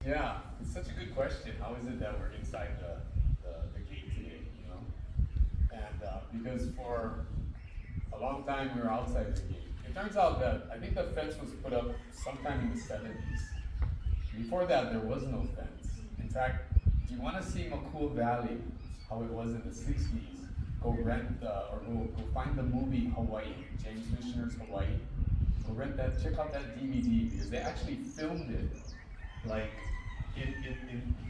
Yeah, it's such a good question. How is it that we're inside the gate today, you know? And because for a long time we were outside the gate. It turns out that I think the fence was put up sometime in the 70s. Before that, there was no fence. In fact, if you want to see Makua Valley, how it was in the 60s, go rent or go find the movie Hawaii, James Missioner's Hawaii. Go rent that, check out that DVD because they actually filmed it like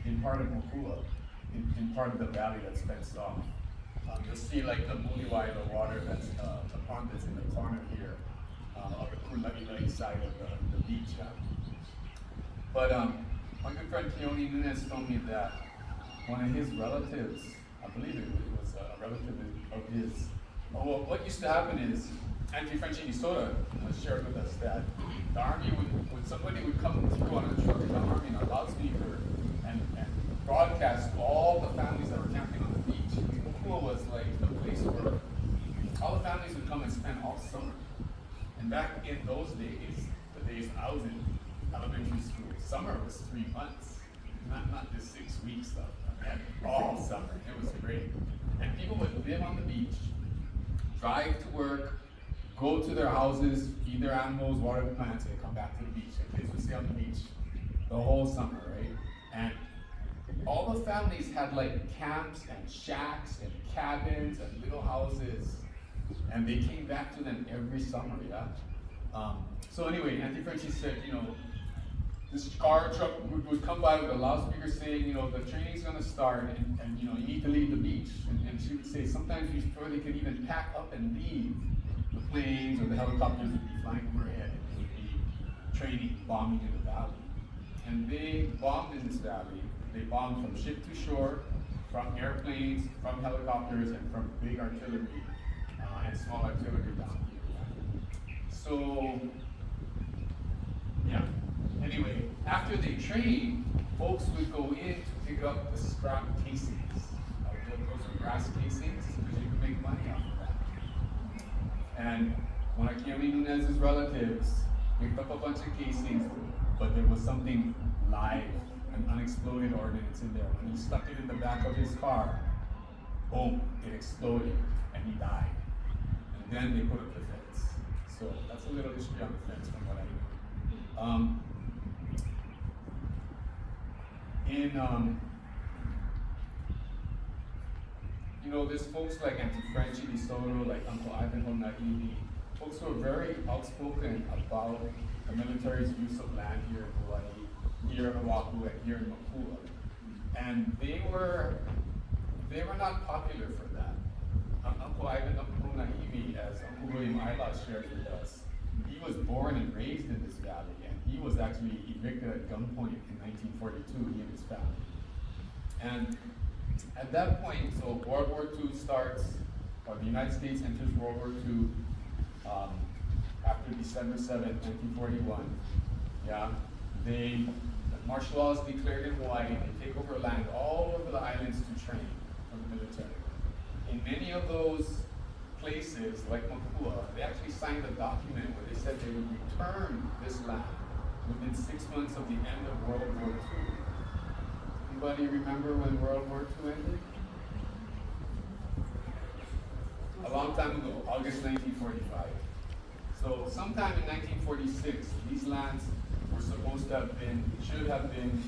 in part of Makua, in part of the valley that's fenced off. You'll see like the Muliwai, the water that's the pond that's in the corner here of the Kulai side of the beach. But my good friend Keone Nunez told me that one of his relatives, I believe it was a relative of his, well, what used to happen is, Auntie Francini Soda shared with us that the army would somebody would come through on a truck in the army on a loudspeaker and broadcast to all the families that were camping on the beach. Makua was like the place where all the families would come and spend all summer. And back in those days, the days I was in elementary school, summer was 3 months, not just 6 weeks stuff. I mean, all summer. It was great. And people would live on the beach, drive to work, go to their houses, feed their animals, water the plants, and come back to the beach. And kids would stay on the beach the whole summer, right? And all the families had like camps and shacks and cabins and little houses. And they came back to them every summer, yeah? So anyway, Auntie Frenchie said, you know, this car truck would come by with a loudspeaker saying, you know, the training's gonna start and you know, you need to leave the beach. And she would say sometimes before they could even pack up and leave, the planes or the helicopters would be flying overhead and they would be training, bombing in the valley. And they bombed in this valley. They bombed from ship to shore, from airplanes, from helicopters, and from big artillery and small artillery down here. So, yeah. Anyway, after they trained, folks would go in to pick up the scrap casings. Those are brass casings because you can make money off of that. And one of Keone Nunez's relatives picked up a bunch of casings, but there was something live, an unexploded ordnance in there. When he stuck it in the back of his car, boom, it exploded, and he died. And then they put up the fence. So that's a little history on the fence from what I know. You know, there's folks like Auntie Franchi Di Soto, like Uncle Ivanhoe Naivi, folks who are very outspoken about the military's use of land here in Hawaii, here in Oahu, and here in Makua. And they were not popular for that. Uncle Ivanhoe Naivi, as Uncle William Ayla shared with us, he was born and raised in this valley, and he was actually evicted at gunpoint in 1942, he and his family. And at that point, so World War II starts, or the United States enters World War II after December 7, 1941. Yeah, the martial law is declared in Hawaii. They take over land all over the islands to train for the military. In many of those places, like Makua, they actually signed a document where they said they would return this land within 6 months of the end of World War II. Anybody remember when World War II ended? A long time ago, August 1945. So sometime in 1946, these lands were supposed to have been, should have been,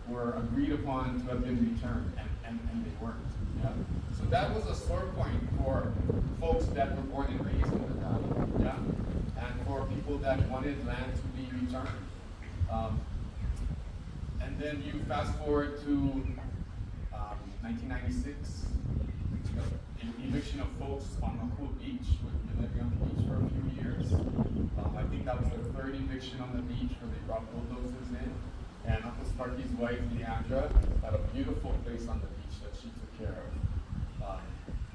were agreed upon to have been returned, and they weren't. Yeah? So that was a sore point for folks that were born and raised in the valley, yeah? And for people that wanted land to be returned. And then you fast forward to 1996, an eviction of folks on Makua Beach, who had been living on the beach for a few years. I think that was their third eviction on the beach where they brought bulldozers in. And Uncle Sparky's wife, Leandra, had a beautiful place on the beach that she took care of.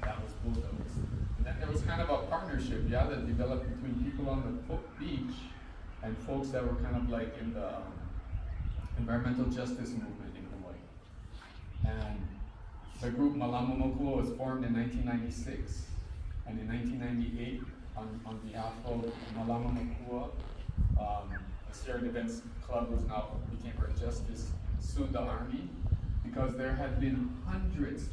That was bulldozed. And then there was kind of a partnership, yeah, that developed between people on the beach and folks that were kind of like in the environmental justice movement in Hawaii. And the group Malama Makua was formed in 1996. And in 1998, on behalf of Malama Makua, the Shared Events Club was now became our Justice sued the Army because there had been hundreds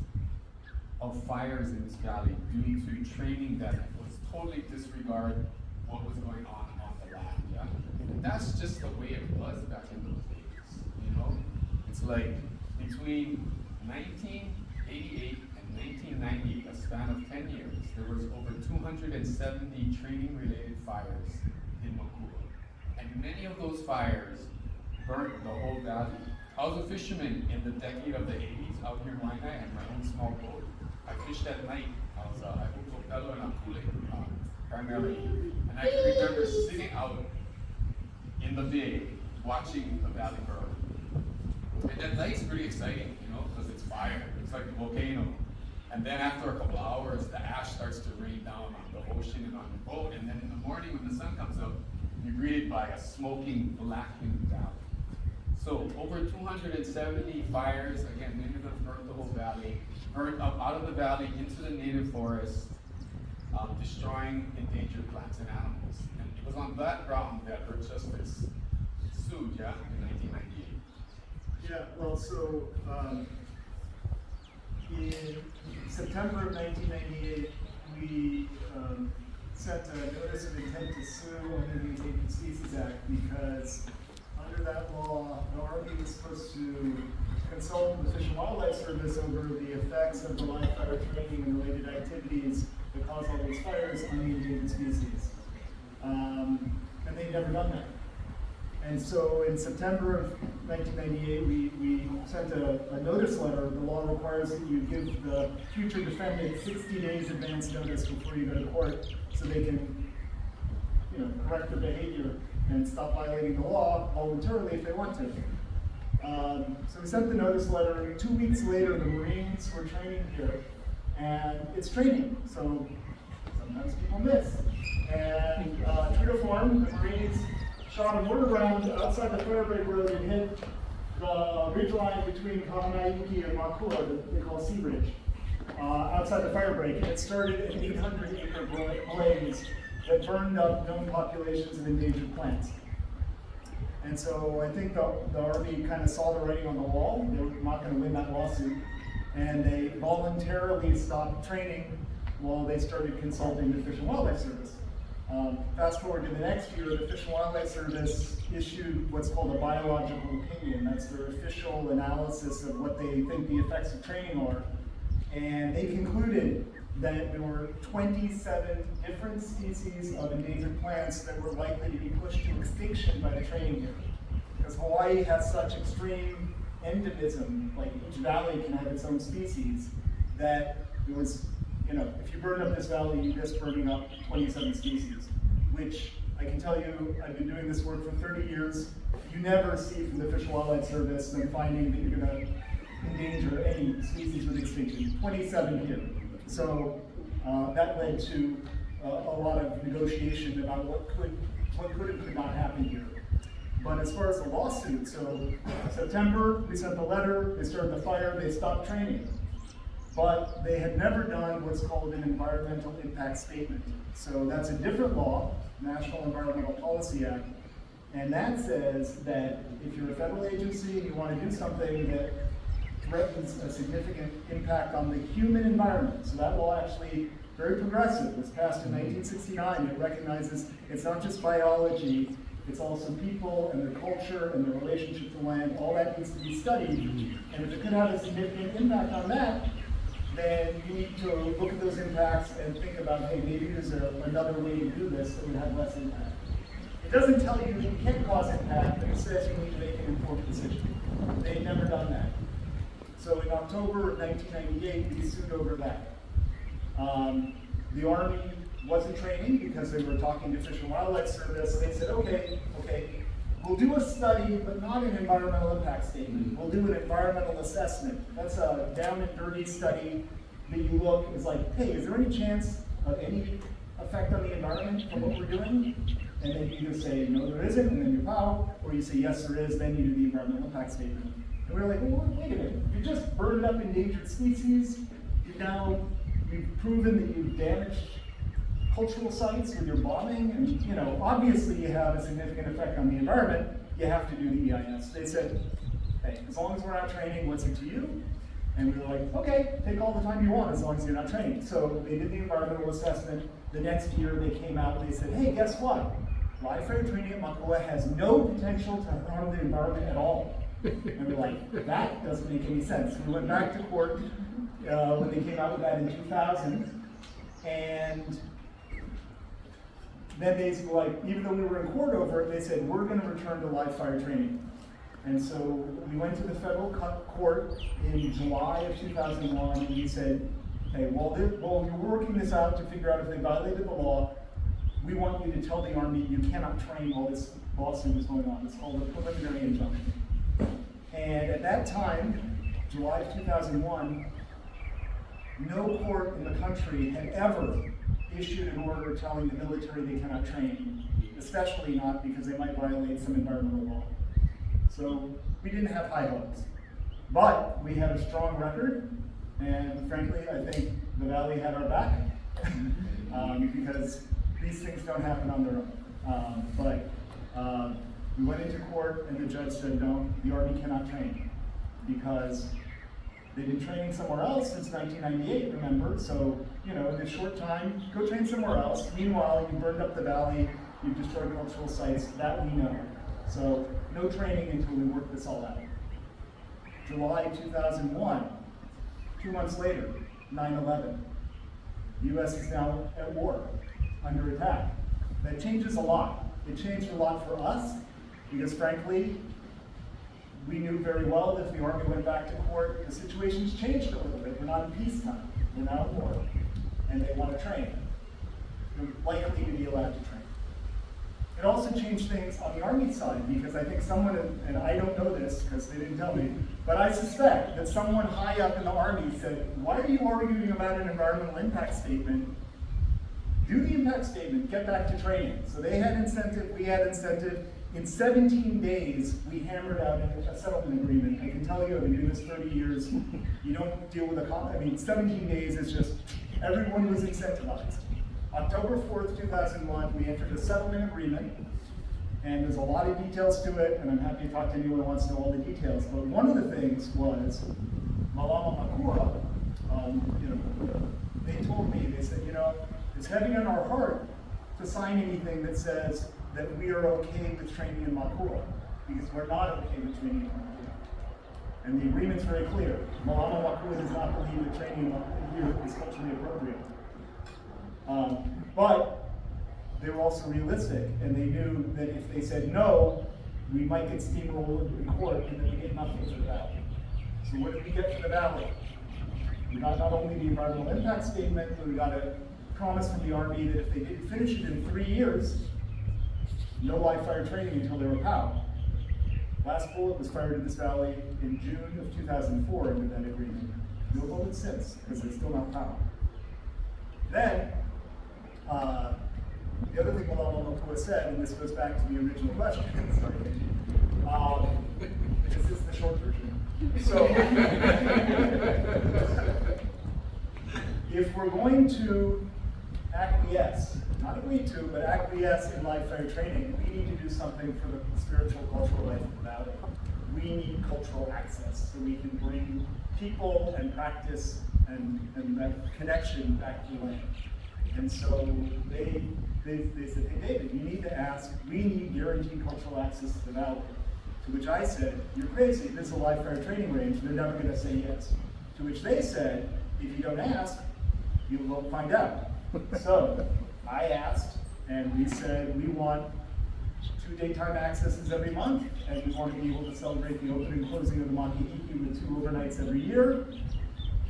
of fires in this valley due to training that was totally disregard what was going on the land, yeah? And that's just the way it was back in those days, you know? It's like between 1988 and 1990, a span of 10 years, there was over 270 training-related fires in Makua. And many of those fires burnt the whole valley. I was a fisherman in the decade of the 80s out here in Waianae. I had my own small boat. I fished at night. I hooked Opelo and Akule, primarily. And I can remember sitting out in the bay watching the valley burn. And at night's pretty exciting, you know, because it's fire. It's like a volcano. And then after a couple of hours, the ash starts to rain down on the ocean and on your boat. And then in the morning when the sun comes up, you're greeted by a smoking, blackened valley. So over 270 fires, again, many of them burnt the whole valley, burned up out of the valley into the native forest, destroying endangered plants and animals. And it was on that ground that Earth Justice sued, yeah, in 1998. Yeah, well, so in September of 1998, we sent a notice of intent to sue under the Endangered Species Act because under that law, the Army was supposed to consult the Fish and Wildlife Service over the effects of the live fire training and related activities that cause all those fires on the endangered species. And they'd never done that. And so in September of 1998, we sent a notice letter. The law requires that you give the future defendant 60 days advance notice before you go to court so they can, you know, correct their behavior and stop violating the law voluntarily if they want to. So we sent the notice letter. 2 weeks later, the Marines were training here, and it's training, so sometimes people miss. And true to form, the Marines shot a mortar round outside the Firebreak Road and hit the ridge line between Kahanaiki and Makua that they call Sea Ridge, outside the Firebreak. And it started an 800-acre blaze that burned up known populations of endangered plants. And so I think the Army kind of saw the writing on the wall. They were not going to win that lawsuit. And they voluntarily stopped training while they started consulting the Fish and Wildlife Service. Fast forward to the next year, the Fish and Wildlife Service issued what's called a biological opinion. That's their official analysis of what they think the effects of training are. And they concluded that there were 27 different species of endangered plants that were likely to be pushed to extinction by the training here. Because Hawaii has such extreme endemism, like each valley can have its own species, that it was, you know, if you burn up this valley, you risk burning up 27 species, which I can tell you, I've been doing this work for 30 years. You never see from the Fish and Wildlife Service them finding that you're going to endanger any species with extinction. 27 here. So that led to a lot of negotiation about what could and could not happen here. But as far as the lawsuit, so September, we sent the letter, they started the fire, they stopped training. But they had never done what's called an environmental impact statement. So that's a different law, National Environmental Policy Act, and that says that if you're a federal agency and you want to do something that threatens a significant impact on the human environment, so that law actually very progressive, was passed in 1969. It recognizes it's not just biology, it's also people and their culture and their relationship to land. All that needs to be studied, and if it could have a significant impact on that, then you need to look at those impacts and think about, hey, maybe there's another way to do this that would have less impact. It doesn't tell you that you can't cause impact, but it says you need to make an informed decision. They've never done that. So in October of 1998, we sued over that. The Army wasn't training because they were talking to Fish and Wildlife Service. They said, okay, we'll do a study, but not an environmental impact statement. We'll do an environmental assessment. That's a down and dirty study that you look, is like, hey, is there any chance of any effect on the environment from what we're doing? And then you either say, no, there isn't, and then you pow, or you say, yes, there is, then you do the environmental impact statement. And we're like, well, wait a minute, you just burned up endangered species, you've proven that you've damaged cultural sites with your bombing, and you know, obviously you have a significant effect on the environment, you have to do the EIS. They said, hey, as long as we're not training, what's it to you? And we were like, okay, take all the time you want as long as you're not training. So they did the environmental assessment. The next year they came out and they said, hey, guess what? Live fire training at Makua has no potential to harm the environment at all. And we're like, that doesn't make any sense. We went back to court when they came out with that in 2000. And then they were like, even though we were in court over it, they said, we're going to return to live fire training. And so we went to the federal court in July of 2001, and we said, hey, while you're working this out to figure out if they violated the law, we want you to tell the Army you cannot train while this lawsuit is going on. It's called a preliminary injunction. And at that time, July of 2001, no court in the country had ever issued an order telling the military they cannot train, especially not because they might violate some environmental law. So we didn't have high hopes, but we had a strong record, and frankly, I think the Valley had our back because these things don't happen on their own. We went into court, and the judge said, no, the Army cannot train because they've been training somewhere else since 1998, remember? So, in a short time, go train somewhere else. Meanwhile, you burned up the Valley, you've destroyed cultural sites, that we know. So, no training until we work this all out. July 2001, 2 months later, 9/11. The U.S. is now at war, under attack. That changes a lot. It changed a lot for us, because frankly, we knew very well that if the Army went back to court, the situation's changed a little bit. We're not in peacetime, we're now at war, and they want to train. They're likely to be allowed to train. It also changed things on the Army side, because I think someone, and I don't know this because they didn't tell me, but I suspect that someone high up in the Army said, why are you arguing about an environmental impact statement? Do the impact statement, get back to training. So they had incentive, we had incentive. In 17 days, we hammered out a settlement agreement. I can tell you, I've been doing this 30 years. You don't deal with 17 days is just, everyone was incentivized. October 4th, 2001, we entered a settlement agreement, and there's a lot of details to it, and I'm happy to talk to anyone who wants to know all the details, but one of the things was, Malama Makua, they told me, they said, it's heavy on our heart to sign anything that says that we are okay with training in Makua, because we're not okay with training in Makua. And the agreement's very clear. Malama Makua does not believe that training here is culturally appropriate. But they were also realistic, and they knew that if they said no, we might get steamrolled in court, and then we get nothing for the Valley. So what did we get for the Valley? We got not only the environmental impact statement, but we got a promise from the Army that if they didn't finish it in 3 years, no live fire training until they were POW. Last bullet was fired in this Valley in June of 2004 under that agreement. No bullet since, because they're still not POW. Then, the other thing Malama Makua said, and this goes back to the original question, sorry, this is the short version. So, if we're going to acquiesce, not agree to, but acquiesce in live fire training, we need to do something for the spiritual, cultural life of the Valley. We need cultural access so we can bring people and practice and that connection back to the land. And so they said, hey David, you need to ask, we need guaranteed cultural access to the Valley. To which I said, you're crazy, this is a live fire training range, they're never gonna say yes. To which they said, if you don't ask, you won't find out. So I asked, and we said, we want 2 daytime accesses every month, and we want to be able to celebrate the opening and closing of the Makua with 2 overnights every year,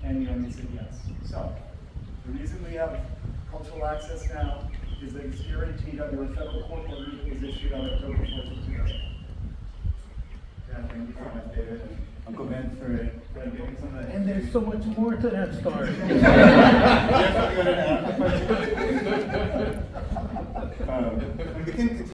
and the Army said yes. So the reason we have cultural access now is that it's guaranteed under a federal court order that was issued on October 4th of 2000. Yeah, thank you so much, David, and Uncle Ben for giving some of that. And there's so much more to that story. Yes, I'm gonna add.